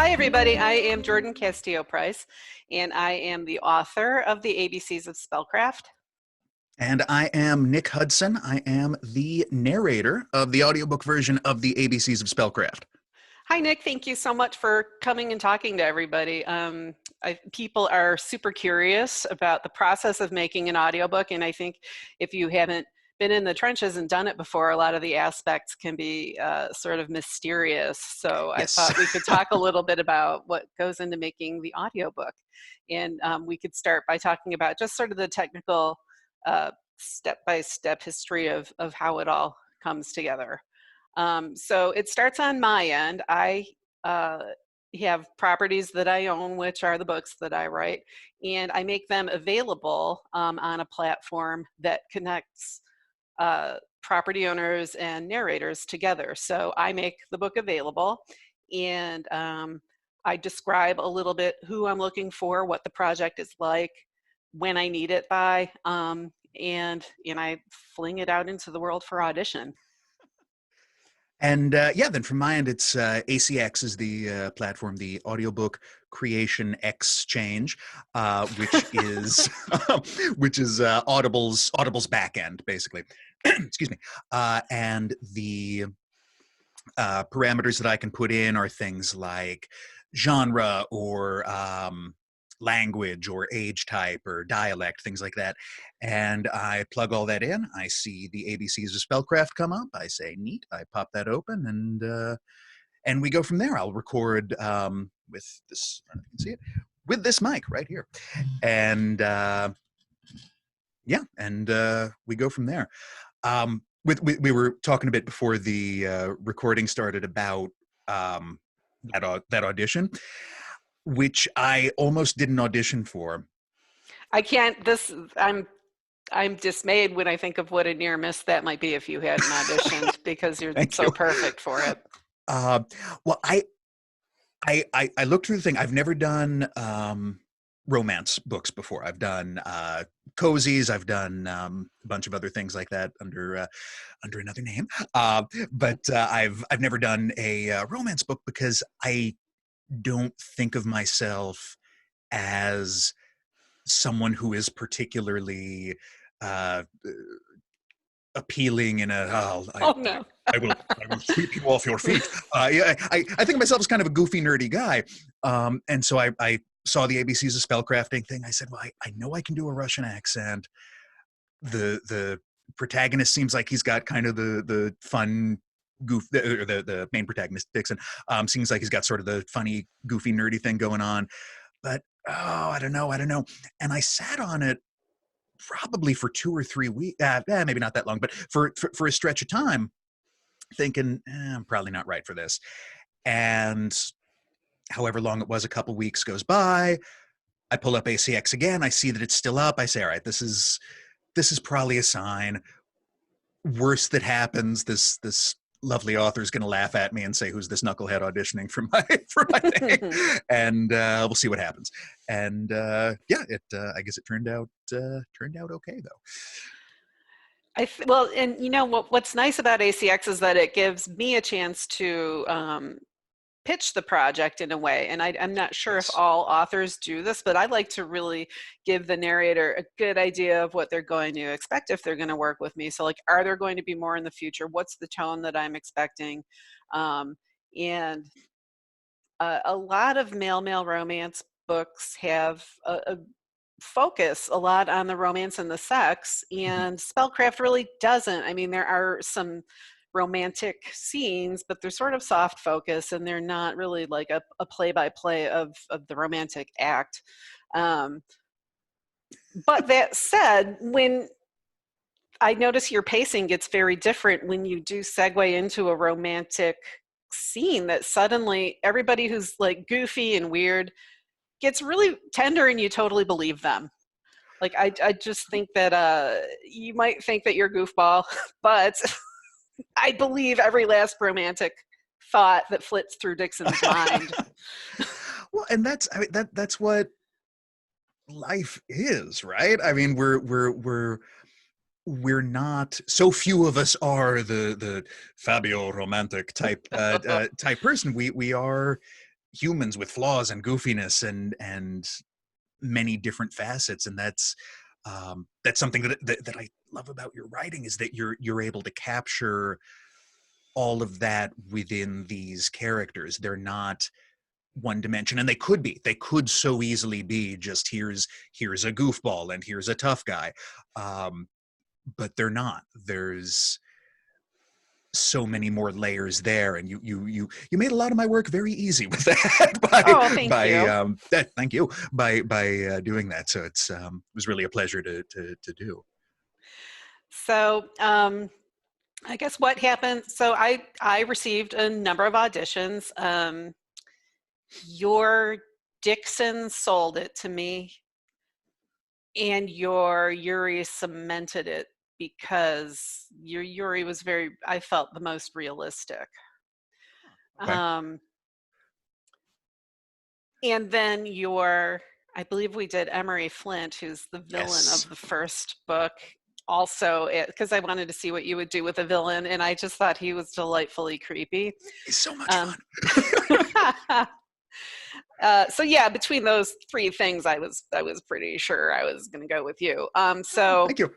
Hi, everybody. I am Jordan Castillo Price, and I am the author of the ABCs of Spellcraft. And I am Nick Hudson. I am the narrator of the audiobook version of the ABCs of Spellcraft. Hi, Nick. Thank you so much for coming and talking to everybody. People are super curious about the process of making an audiobook, and I think if you haven't been in the trenches and done it before, a lot of the aspects can be sort of mysterious. So I Yes. thought we could talk a little bit about what goes into making the audiobook. And we could start by talking about just sort of the technical step-by-step history of how it all comes together. So it starts on my end. I have properties that I own, which are the books that I write, and I make them available on a platform that connects property owners and narrators together. So I make the book available, and I describe a little bit who I'm looking for, what the project is like, when I need it by, and I fling it out into the world for audition. And yeah, then from my end, it's ACX is the platform, the Audiobook Creation Exchange, which is Audible's back end, basically. Excuse me. And the parameters that I can put in are things like genre or language or age type or dialect, things like that. And I plug all that in. I see the ABCs of Spellcraft come up. I say, neat. I pop that open, and we go from there. I'll record with this, I don't know if you can see it, with this mic right here. And yeah, and we go from there. We were talking a bit before the recording started about that audition, which I almost didn't audition for. I can't. I'm dismayed when I think of what a near miss that might be if you hadn't auditioned, because you're Thank so you. perfect for it. Well, I looked through the thing. I've never done romance books before. I've done cozies. I've done a bunch of other things like that under another name. But I've never done a romance book because I don't think of myself as someone who is particularly appealing in a No. I will sweep you off your feet. Yeah, I think of myself as kind of a goofy, nerdy guy, and so I saw the ABCs of spellcrafting thing. I said, well, I know I can do a Russian accent. The protagonist seems like he's got kind of the fun goof, the main protagonist Dixon seems like he's got sort of the funny, goofy, nerdy thing going on. But I don't know. And I sat on it probably for 2 or 3 weeks, maybe not that long, but for a stretch of time, thinking, I'm probably not right for this. And however long it was, a couple weeks goes by. I pull up ACX again. I see that it's still up. I say, all right, this is probably a sign. Worst that happens, this lovely author is going to laugh at me and say, who's this knucklehead auditioning for my thing? And we'll see what happens. And yeah, I guess it turned out okay though. Well, and you know what's nice about ACX is that it gives me a chance to pitch the project in a way. And I'm not sure if all authors do this, but I like to really give the narrator a good idea of what they're going to expect if they're going to work with me. So like, are there going to be more in the future? What's the tone that I'm expecting? And a lot of male romance books have a focus a lot on the romance and the sex, and Spellcraft really doesn't. I mean, there are some romantic scenes, but they're sort of soft focus, and they're not really like a play-by-play of the romantic act. But that said, when I notice your pacing gets very different when you do segue into a romantic scene, that suddenly everybody who's like goofy and weird gets really tender and you totally believe them. Like, I just think that you might think that you're goofball, but I believe every last romantic thought that flits through Dixon's mind. Well, and that's what life is, right? I mean, we're not, so few of us are the Fabio romantic type type person. We are humans with flaws and goofiness and many different facets, and that's something that I love about your writing, is that you're able to capture all of that within these characters. They're not one dimension, and they could so easily be just here's a goofball and here's a tough guy, but they're not. There's so many more layers there, and you made a lot of my work very easy with that Oh, thank you. thank you by doing that. So it was really a pleasure to do. So I guess what happened, so I received a number of auditions. Your Dixon sold it to me, and your Yuri cemented it, because your Yuri was I felt the most realistic. Okay. And then I believe we did Emery Flint, who's the villain of the first book, also, because I wanted to see what you would do with a villain, and I just thought he was delightfully creepy. He's so much fun. So yeah, between those three things, I was pretty sure I was going to go with you. Thank you.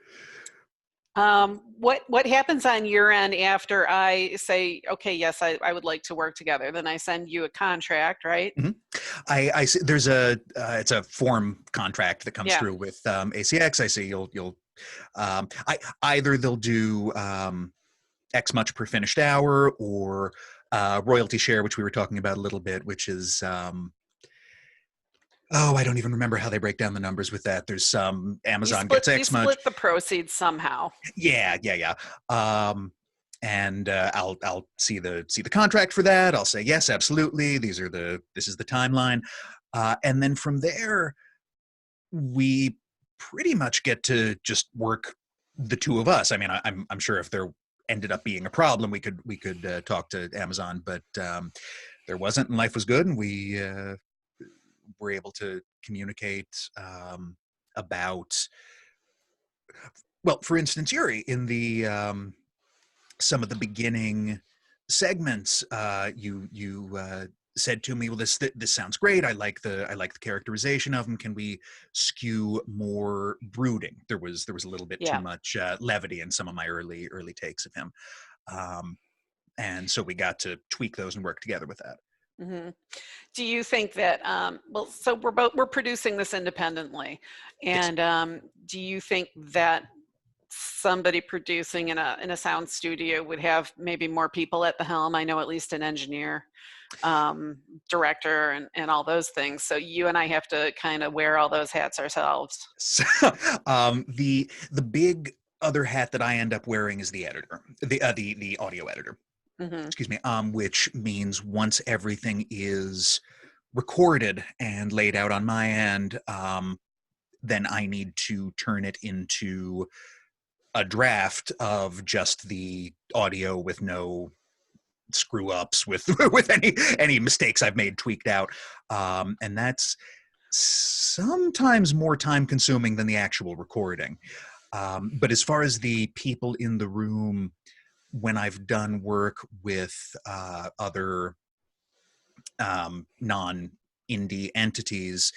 What happens on your end after I say, okay, yes, I would like to work together? Then I send you a contract, right? Mm-hmm. I see there's it's a form contract that comes through with ACX. I see you'll either they'll do X much per finished hour, or royalty share, which we were talking about a little bit, which is I don't even remember how they break down the numbers with that. There's Amazon gets X much. You split the proceeds somehow. Yeah. And I'll see the contract for that. I'll say yes, absolutely. This is the timeline, and then from there, we pretty much get to just work, the two of us. I mean, I'm sure if there ended up being a problem, we could talk to Amazon, but there wasn't, and life was good, and we were able to communicate about, well, for instance, Yuri, in the some of the beginning segments, you said to me, well, this sounds great. I like the characterization of him. Can we skew more brooding? There was a little bit too much levity in some of my early takes of him, and so we got to tweak those and work together with that. Mm-hmm. Do you think that so we're producing this independently, and yes. Do you think that somebody producing in a sound studio would have maybe more people at the helm? I know at least an engineer, director, and all those things. So you and I have to kind of wear all those hats ourselves. So, the big other hat that I end up wearing is the editor, the audio editor. Mm-hmm. Excuse me. Which means once everything is recorded and laid out on my end, then I need to turn it into a draft of just the audio with no screw ups, with any mistakes I've made tweaked out, and that's sometimes more time consuming than the actual recording. But as far as the people in the room, when I've done work with other non-indie entities,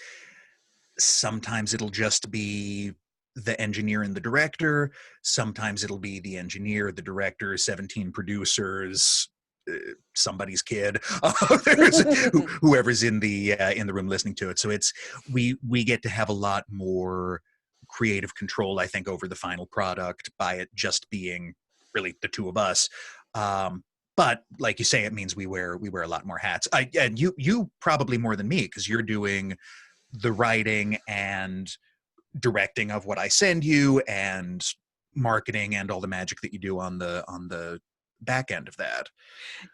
sometimes it'll just be the engineer and the director. Sometimes it'll be the engineer, the director, 17 producers, somebody's kid, whoever's in the room listening to it. So we get to have a lot more creative control, I think, over the final product by it just being really the two of us. But like you say, it means we wear a lot more hats. And you probably more than me, because you're doing the writing and directing of what I send you, and marketing, and all the magic that you do on the back end of that.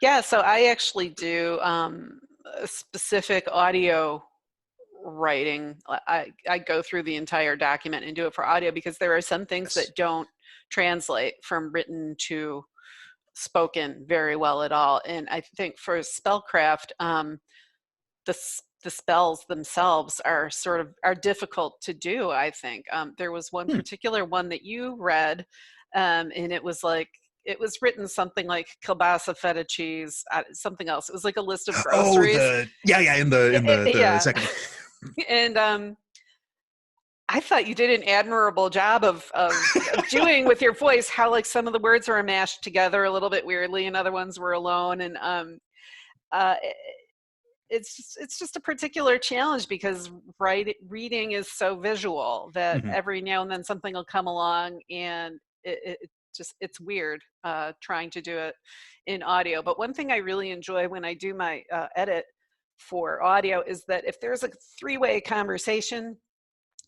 Yeah, so I actually do a specific audio writing. I go through the entire document and do it for audio, because there are some things that don't translate from written to spoken very well at all. And I think for Spellcraft, the spells themselves are difficult to do, I think. There was one particular one that you read, and it was like, it was written something like kielbasa, feta cheese, something else. It was like a list of Oh, groceries. in the Yeah. second one. And I thought you did an admirable job of doing with your voice how like some of the words are mashed together a little bit weirdly and other ones were alone. And uh, it's just a particular challenge because reading is so visual that Mhm. every now and then something will come along and it's weird trying to do it in audio. But one thing I really enjoy when I do my edit for audio is that if there's a three-way conversation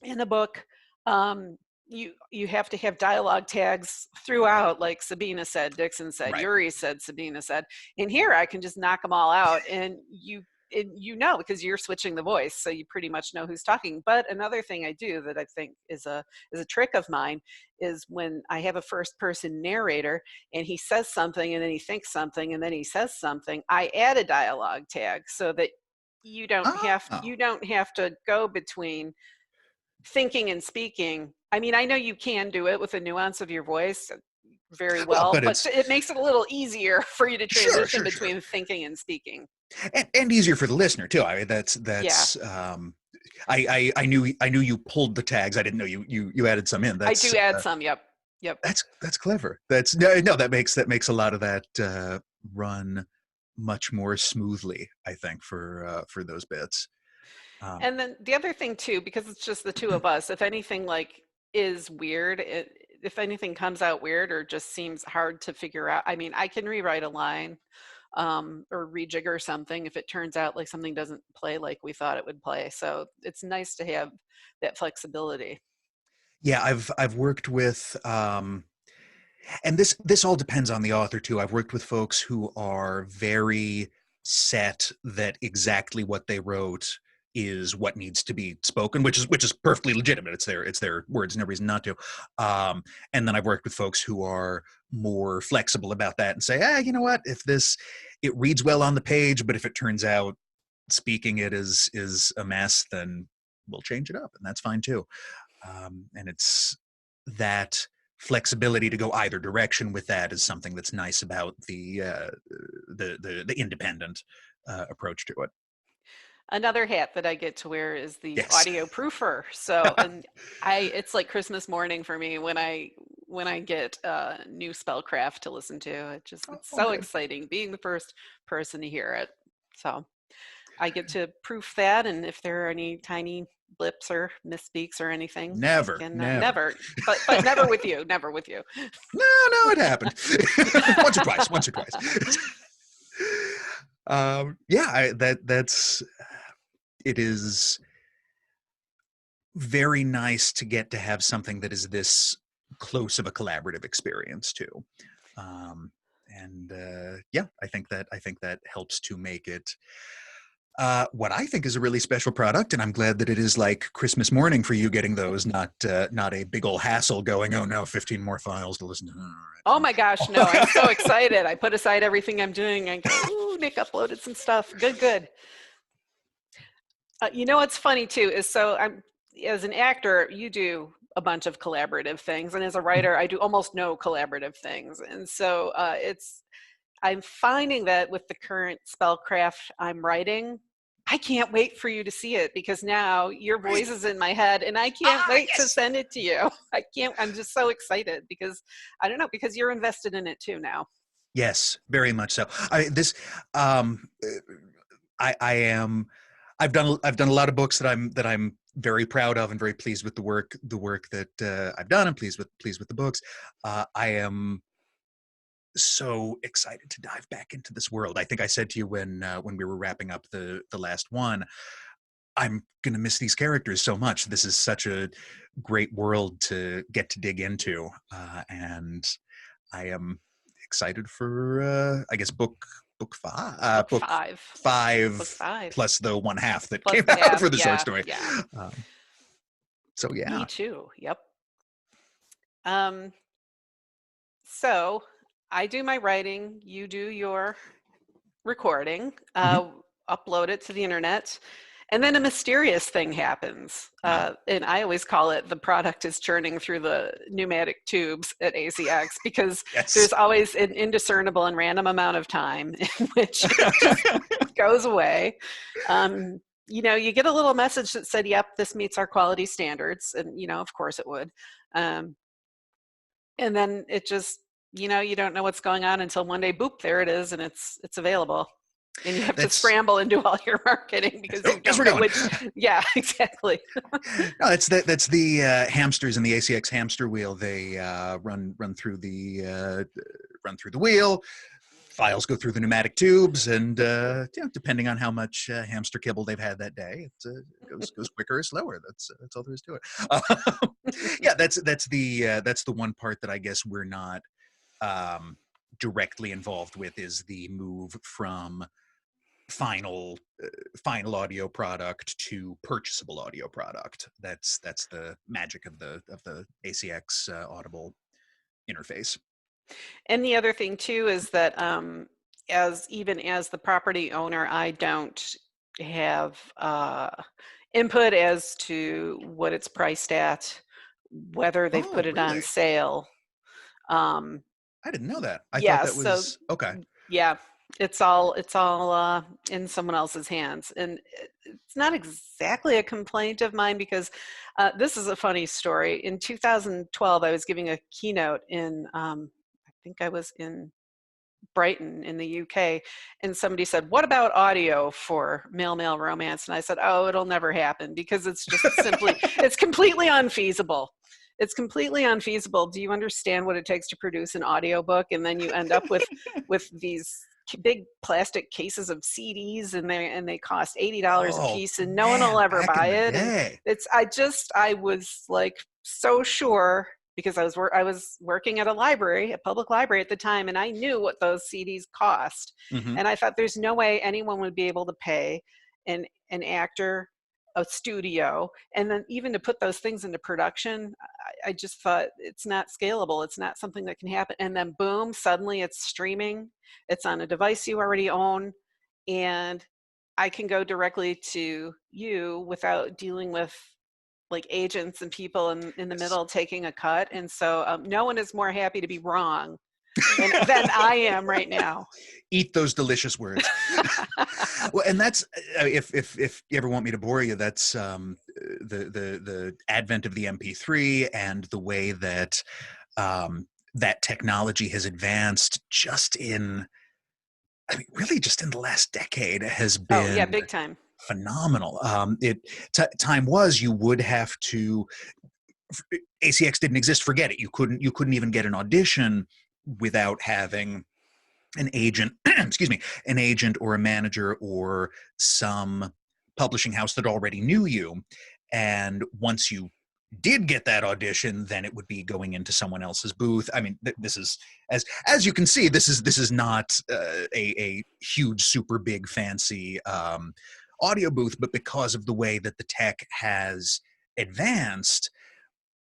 in a book, you have to have dialogue tags throughout, like Sabina said, Dixon said, Right. Yuri said, Sabina said. In here, I can just knock them all out, and you know because you're switching the voice, so you pretty much know who's talking. But another thing I do that I think is a trick of mine is when I have a first person narrator and he says something and then he thinks something and then he says something, I add a dialogue tag so that Oh. you don't have to go between thinking and speaking. I mean, I know you can do it with the nuance of your voice very Well, well, but but it's it makes it a little easier for you to sure, transition sure, sure, between thinking and speaking. and easier for the listener too. I mean, Yeah, that's I knew you pulled the tags. I didn't know you added some in. I do add some. Yep. Yep. That's clever. That's no, that makes a lot of that run much more smoothly, I think, for those bits. Um, And then the other thing too, because it's just the two of us, if anything like is weird, if anything comes out weird or just seems hard to figure out, I mean, I can rewrite a line or rejigger something if it turns out like something doesn't play like we thought it would play. So it's nice to have that flexibility. yeah, I've worked with and this all depends on the author too. I've worked with folks who are very set that exactly what they wrote is what needs to be spoken, which is perfectly legitimate. It's their words, no reason not to. And then I've worked with folks who are more flexible about that and say, you know what, if this it reads well on the page, but if it turns out speaking it is a mess, then we'll change it up, and that's fine too. And it's that flexibility to go either direction with that is something that's nice about the independent approach to it. Another hat that I get to wear is the Yes. audio proofer. So, and it's like Christmas morning for me when I get new Spellcraft to listen to. It's Oh, so good. exciting being the first person to hear it. So I get to proof that, and if there are any tiny blips or misspeaks or anything, I Never, can never. never, but never with you, never with you. No, it happened once or twice. Once or twice. Yeah, that's it is very nice to get to have something that is this close of a collaborative experience too. Um, and yeah, I think that helps to make it what I think is a really special product, and I'm glad that it is like Christmas morning for you getting those, not a big old hassle going, oh no, 15 more files to listen to. All Oh my gosh, no, I'm right, so excited. I put aside everything I'm doing. I go, ooh, Nick uploaded some stuff. Good, good. You know what's funny too is so I'm as an actor, you do a bunch of collaborative things, and as a writer, I do almost no collaborative things. And so I'm finding that with the current spellcraft I'm writing, I can't wait for you to see it because now your voice great. is in my head and I can't wait to Yes, send it to you. I can't, I'm just so excited because I don't know, because you're invested in it too now. yes, very much so. Um, I am. I've done a lot of books that I'm very proud of and very pleased with the work that I've done and pleased with the books. I am so excited to dive back into this world. I think I said to you when we were wrapping up the last one, I'm gonna miss these characters so much. This is such a great world to get to dig into, and I am excited for I guess book five, Book book five. Book five five. plus the one half that Plus came the out half. for the short Yeah. story. Yeah. Um, so Me yeah. too. Yep. Um, so I do my writing, you do your recording, Mhm. upload it to the internet. And then a mysterious thing happens. And I always call it the product is churning through the pneumatic tubes at ACX, because Yes. there's always an indiscernible and random amount of time in which it just goes away. You get a little message that said, yep, this meets our quality standards. And, of course it would. And then it just, you don't know what's going on until one day, boop, there it is, and it's available. And you have to scramble and do all your marketing because you don't know which. Yeah, exactly. No, that's the hamsters in the ACX hamster wheel. They run through the wheel. Files go through the pneumatic tubes, and depending on how much hamster kibble they've had that day, it goes quicker or slower. That's all there is to it. Yeah, that's the one part that I guess we're not directly involved with, is the move from final audio product to purchasable audio product. That's the magic of the ACX Audible interface. And the other thing too is that as the property owner, I don't have input as to what it's priced at, whether they've put it on sale. I didn't know that. I thought that was okay. Yeah, it's all in someone else's hands, and it's not exactly a complaint of mine, because this is a funny story. In 2012, I was giving a keynote in I think I was in Brighton in the UK, and somebody said, "What about audio for male romance?" And I said, "Oh, it'll never happen, because it's just simply it's completely unfeasible. It's completely unfeasible. Do you understand what it takes to produce an audiobook?" And then you end up with these big plastic cases of CDs, and they cost $80 a piece, and no one will ever buy it. And I was like so sure, because I was working at a public library at the time, and I knew what those CDs cost. Mm-hmm. And I thought there's no way anyone would be able to pay an actor, a studio, and then even to put those things into production. I just thought it's not scalable. It's not something that can happen. And then boom, suddenly it's streaming. It's on a device you already own, and I can go directly to you without dealing with like agents and people in the middle taking a cut. And so no one is more happy to be wrong than I am right now. Eat those delicious words. Well, and that's if you ever want me to bore you, that's the advent of the MP3 and the way that that technology has advanced really just in the last decade has been big time. Phenomenal. Time was you would have to. ACX didn't exist. Forget it. You couldn't even get an audition without having an agent, an agent or a manager or some publishing house that already knew you. And once you did get that audition, then it would be going into someone else's booth. I mean, this is as you can see, this is not a huge, super big, fancy audio booth, but because of the way that the tech has advanced,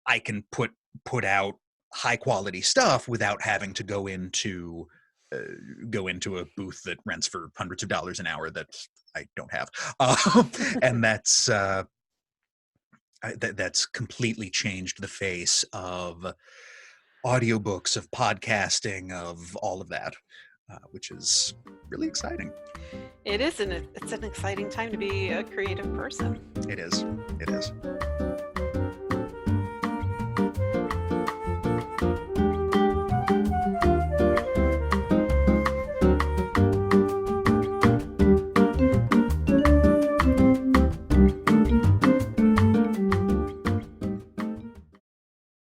I can put out high quality stuff without having to go into a booth that rents for hundreds of dollars an hour that I don't have. And that's completely changed the face of audiobooks, of podcasting, of all of that, which is really exciting. It is, and it's an exciting time to be a creative person. It is.